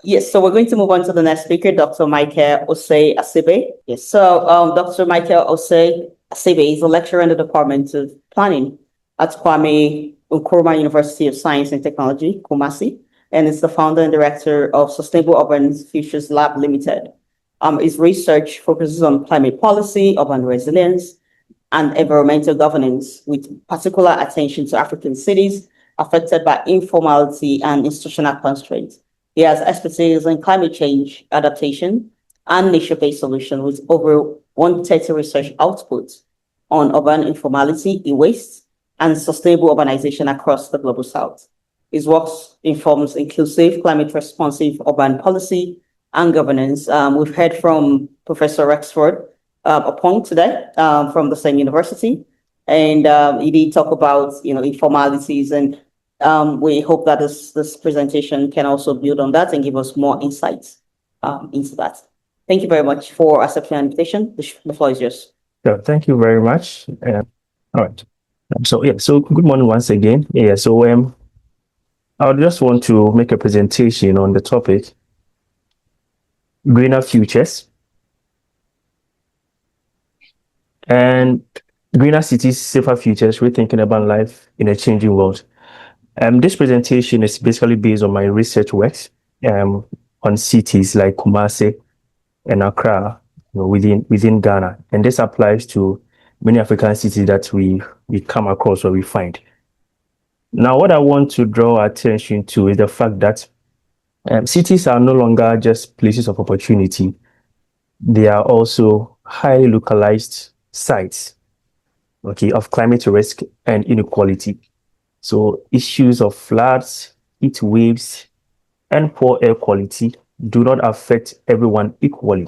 Yes, so we're going to move on to the next speaker, Dr. Michael Osei Asibey. Yes, so Dr. Michael Osei Asibey is a lecturer in the Department of Planning at Kwame Nkrumah University of Science and Technology, Kumasi, and is the founder and director of Sustainable Urban Futures Lab Limited. His research focuses on climate policy, urban resilience, and environmental governance, with particular attention to African cities affected by informality and institutional constraints. He has expertise in climate change adaptation and nature-based solutions, with over 130 research outputs on urban informality, e-waste, and sustainable urbanization across the global south. His work informs inclusive, climate-responsive urban policy and governance. We've heard from Professor Rexford Upon today from the same university, and he did talk about informalities, and we hope that this presentation can also build on that and give us more insights into that. Thank you very much for accepting the invitation. The floor is yours. Thank you very much. All right. So good morning once again. I just want to make a presentation on the topic greener futures and greener cities, safer futures, rethinking urban life in a changing world. This presentation is basically based on my research works on cities like Kumasi and Accra, within Ghana, and this applies to many African cities that we come across or we find. Now, what I want to draw attention to is the fact that cities are no longer just places of opportunity; they are also highly localized sites, of climate risk and inequality. So issues of floods, heat waves, and poor air quality do not affect everyone equally.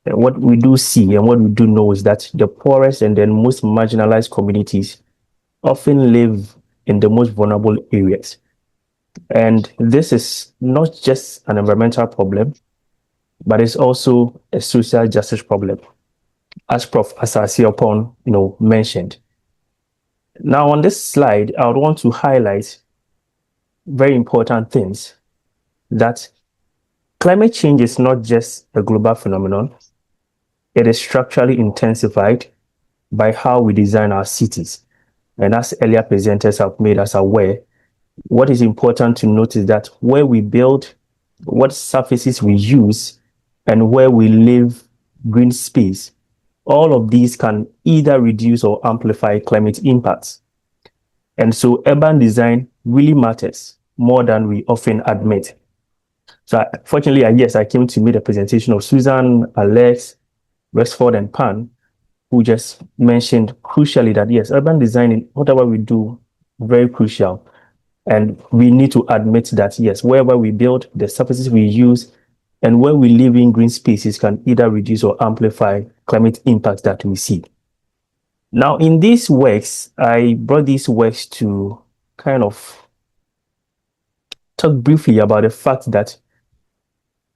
And what we do see and what we do know is that the poorest and then most marginalized communities often live in the most vulnerable areas. And this is not just an environmental problem, but it's also a social justice problem, as Prof. Asei Asibey mentioned. Now, on this slide, I would want to highlight very important things, that climate change is not just a global phenomenon. It is structurally intensified by how we design our cities. And as earlier presenters have made us aware, what is important to note is that where we build, what surfaces we use, and where we live green space, all of these can either reduce or amplify climate impacts. And so urban design really matters more than we often admit. So fortunately, I came to meet a presentation of Susan, Alex, Westford, and Pan, who just mentioned crucially that yes, urban design, in whatever we do, very crucial. And we need to admit that yes, wherever we build, the surfaces we use, and where we live in green spaces can either reduce or amplify climate impacts that we see. Now, in these works, I brought these works to kind of talk briefly about the fact that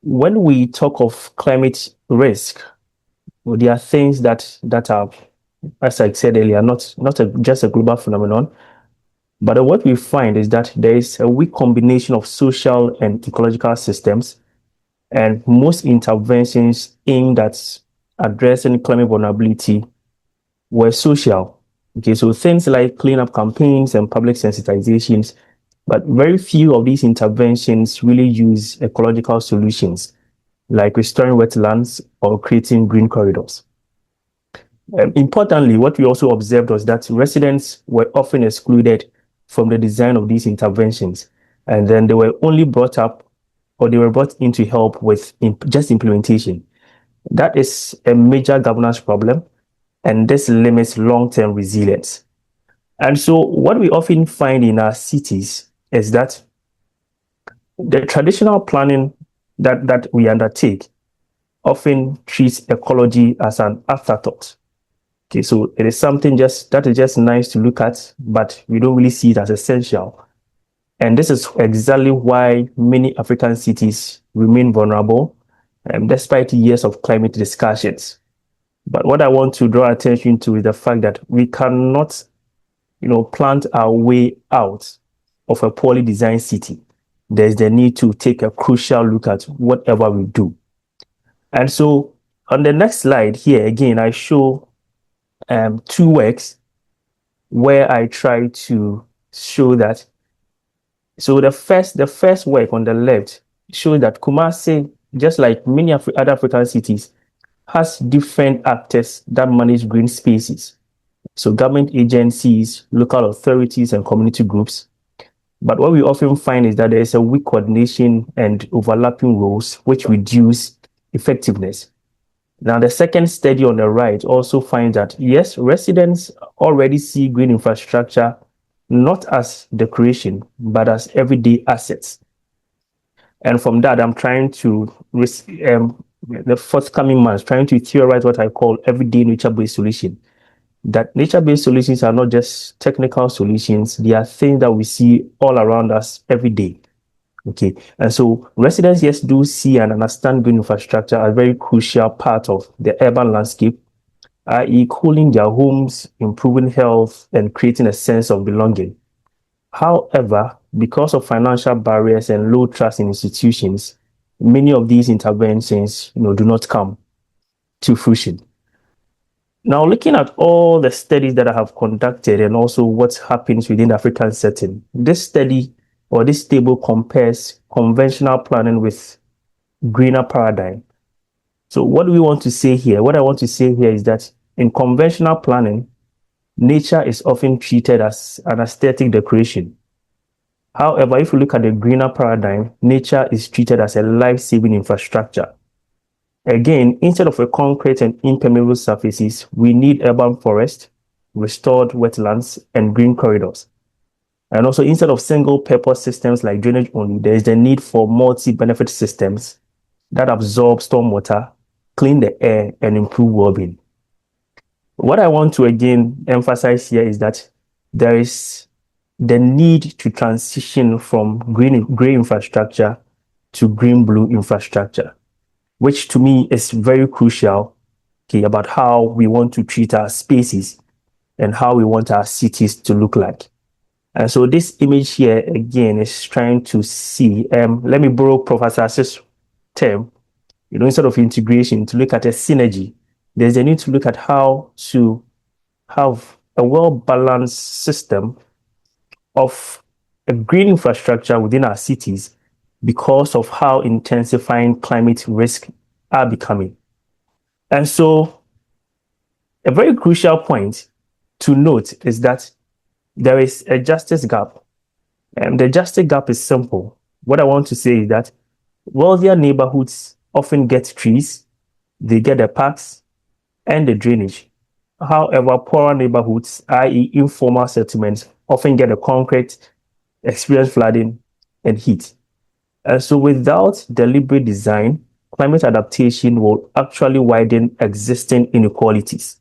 when we talk of climate risk, there are things that are, as I said earlier, not just a global phenomenon, but what we find is that there is a weak combination of social and ecological systems, and most interventions aimed at addressing climate vulnerability were social. So things like cleanup campaigns and public sensitizations, but very few of these interventions really use ecological solutions, like restoring wetlands or creating green corridors. Importantly, what we also observed was that residents were often excluded from the design of these interventions, and then they were only brought up, or they were brought in to help with just implementation. That is a major governance problem, and this limits long-term resilience. And so what we often find in our cities is that the traditional planning that we undertake often treats ecology as an afterthought. So it is something that is just nice to look at, but we don't really see it as essential. And this is exactly why many African cities remain vulnerable, despite years of climate discussions. But what I want to draw attention to is the fact that we cannot, plant our way out of a poorly designed city. there's the need to take a crucial look at whatever we do. And so on the next slide here, again, I show two works where I try to show that. So the first work on the left shows that Kumasi, just like many other African cities, has different actors that manage green spaces. So government agencies, local authorities, and community groups. But what we often find is that there is a weak coordination and overlapping roles, which reduce effectiveness. Now, the second study on the right also finds that, yes, residents already see green infrastructure not as decoration, but as everyday assets. And from that, I'm trying to, the forthcoming months, trying to theorize what I call everyday nature-based solution. That nature-based solutions are not just technical solutions, they are things that we see all around us every day. Okay, and so residents, yes, do see and understand green infrastructure as a very crucial part of the urban landscape, i.e., cooling their homes, improving health, and creating a sense of belonging. However, because of financial barriers and low trust in institutions, many of these interventions, do not come to fruition. Now, looking at all the studies that I have conducted and also what happens within the African setting, this study or this table compares conventional planning with greener paradigm. So what do we want to say here? What I want to say here is that in conventional planning, nature is often treated as an aesthetic decoration. However, if you look at the greener paradigm, nature is treated as a life-saving infrastructure. Again, instead of a concrete and impermeable surfaces, we need urban forest, restored wetlands, and green corridors. And also, instead of single-purpose systems like drainage only, there is the need for multi-benefit systems that absorb stormwater, clean the air, and improve well-being. What I want to again emphasize here is that there is the need to transition from gray infrastructure to green-blue infrastructure, which to me is very crucial, okay, about how we want to treat our spaces and how we want our cities to look like. And so this image here, again, is trying to see, let me borrow Professor Asse's term, instead of integration, to look at a synergy. There's a need to look at how to have a well-balanced system of a green infrastructure within our cities because of how intensifying climate risks are becoming. And so a very crucial point to note is that there is a justice gap. And the justice gap is simple. What I want to say is that wealthier neighborhoods often get trees, they get the parks and the drainage. However, poorer neighborhoods, i.e. informal settlements, often get the concrete, experience flooding and heat. And so without deliberate design, climate adaptation will actually widen existing inequalities.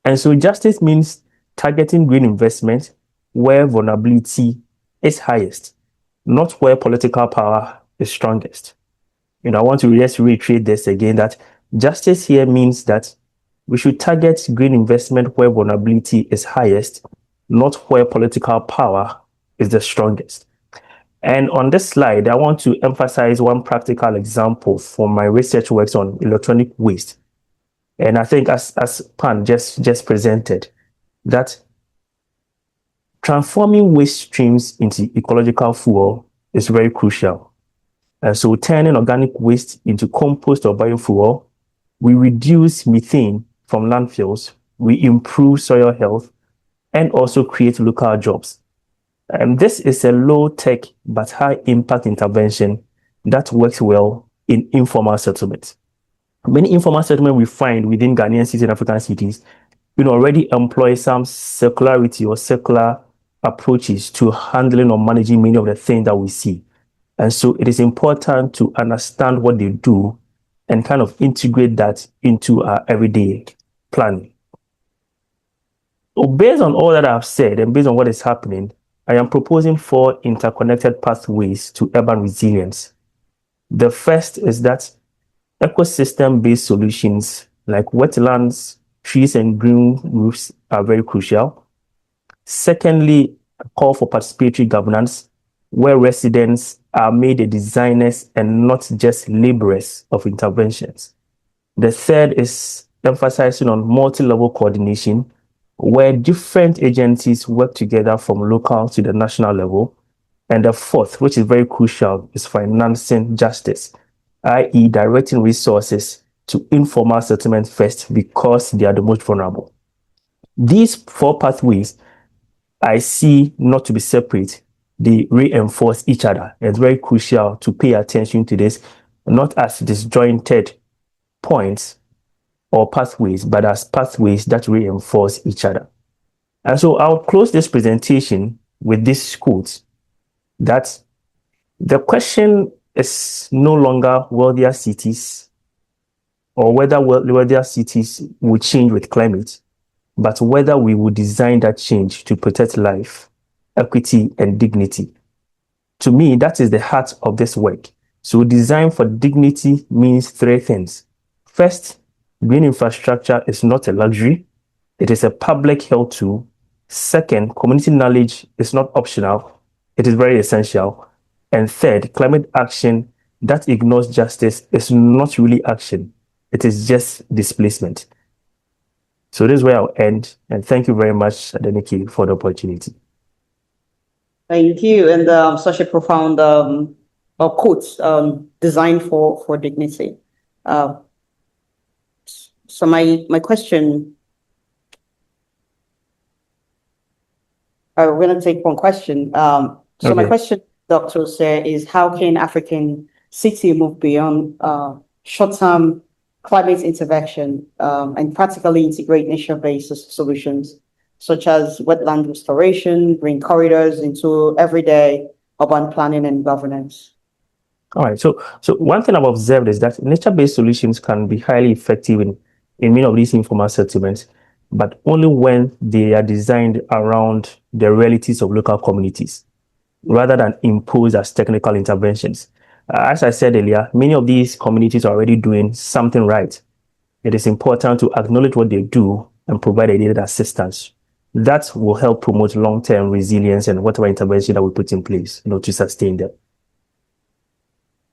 And so justice means targeting green investment where vulnerability is highest, not where political power is strongest. I want to just reiterate this again, that justice here means that we should target green investment where vulnerability is highest, not where political power is the strongest. And on this slide, I want to emphasize one practical example from my research works on electronic waste. And I think as Pan just presented, that transforming waste streams into ecological fuel is very crucial. And so turning organic waste into compost or biofuel, we reduce methane from landfills, we improve soil health, and also create local jobs. And this is a low-tech but high-impact intervention that works well in informal settlements. Many informal settlements we find within Ghanaian cities and African cities already employ some circularity or circular approaches to handling or managing many of the things that we see. And so it is important to understand what they do and kind of integrate that into our everyday planning. So based on all that I've said and based on what is happening, I am proposing 4 interconnected pathways to urban resilience. The first is that ecosystem-based solutions like wetlands, trees, and green roofs are very crucial. Secondly, a call for participatory governance, where residents are made the designers and not just laborers of interventions. The third is emphasizing on multi-level coordination, where different agencies work together from local to the national level. And the fourth, which is very crucial, is financing justice, i.e., directing resources to informal settlement first because they are the most vulnerable. These four pathways I see not to be separate. They reinforce each other. It's very crucial to pay attention to this, not as disjointed points or pathways, but as pathways that reinforce each other. And so I'll close this presentation with this quote, that the question is no longer wealthier cities or whether wealthier cities will change with climate, but whether we will design that change to protect life, equity, and dignity. To me, that is the heart of this work. So design for dignity means three things. First, green infrastructure is not a luxury. It is a public health tool. Second, community knowledge is not optional. It is very essential. And third, climate action that ignores justice is not really action. It is just displacement. So this is where I'll end. And thank you very much, Adeniki, for the opportunity. Thank you. And such a profound quote, designed for dignity. So my question, we're going to take one question. So my question, Dr. Osei, is how can African city move beyond short-term climate intervention and practically integrate nature-based solutions, such as wetland restoration, green corridors into everyday urban planning and governance? All right. So one thing I've observed is that nature-based solutions can be highly effective in many of these informal settlements, but only when they are designed around the realities of local communities, rather than imposed as technical interventions. As I said earlier, many of these communities are already doing something right. It is important to acknowledge what they do and provide needed assistance. That will help promote long-term resilience and whatever intervention that we put in place, to sustain them.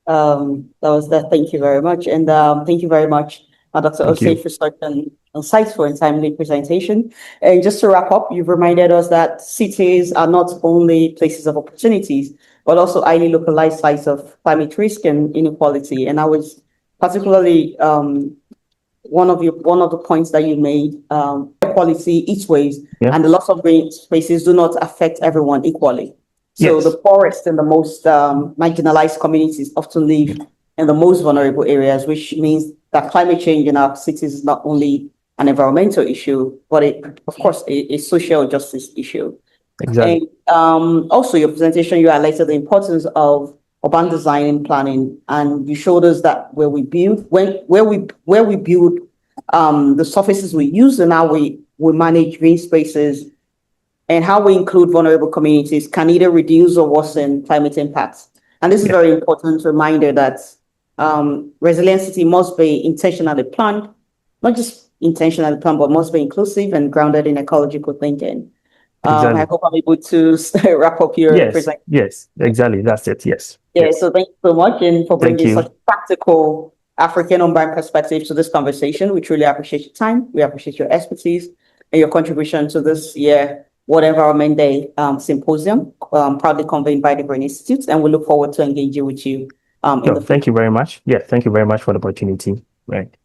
That was that. Thank you very much. And thank you very much, Dr. Osei, for such an insightful and timely presentation. And just to wrap up, you've reminded us that cities are not only places of opportunities, but also highly localized sites of climate risk and inequality. And I was particularly one of the points that you made, equality each ways, and the loss of green spaces do not affect everyone equally. So the poorest and the most marginalized communities often live in the most vulnerable areas, which means that climate change in our cities is not only an environmental issue, but of course, a social justice issue. Exactly. And also, your presentation, you highlighted the importance of urban design and planning, and you showed us that where we build, where we build, the surfaces we use, and how we manage green spaces, and how we include vulnerable communities can either reduce or worsen climate impacts. And this is a very important reminder that resilient city must be intentionally planned, not just intentionally planned, but must be inclusive and grounded in ecological thinking. Exactly. I hope I'm able to wrap up your presentation. Yes, exactly. That's it. Yes. So thank you so much, and for bringing such practical African urban perspective to this conversation. We truly appreciate your time. We appreciate your expertise and your contribution to this year World Environment Day Symposium, proudly convened by the Green Institute, and we look forward to engaging with you in the future. Thank you very much. Thank you very much for the opportunity. Right.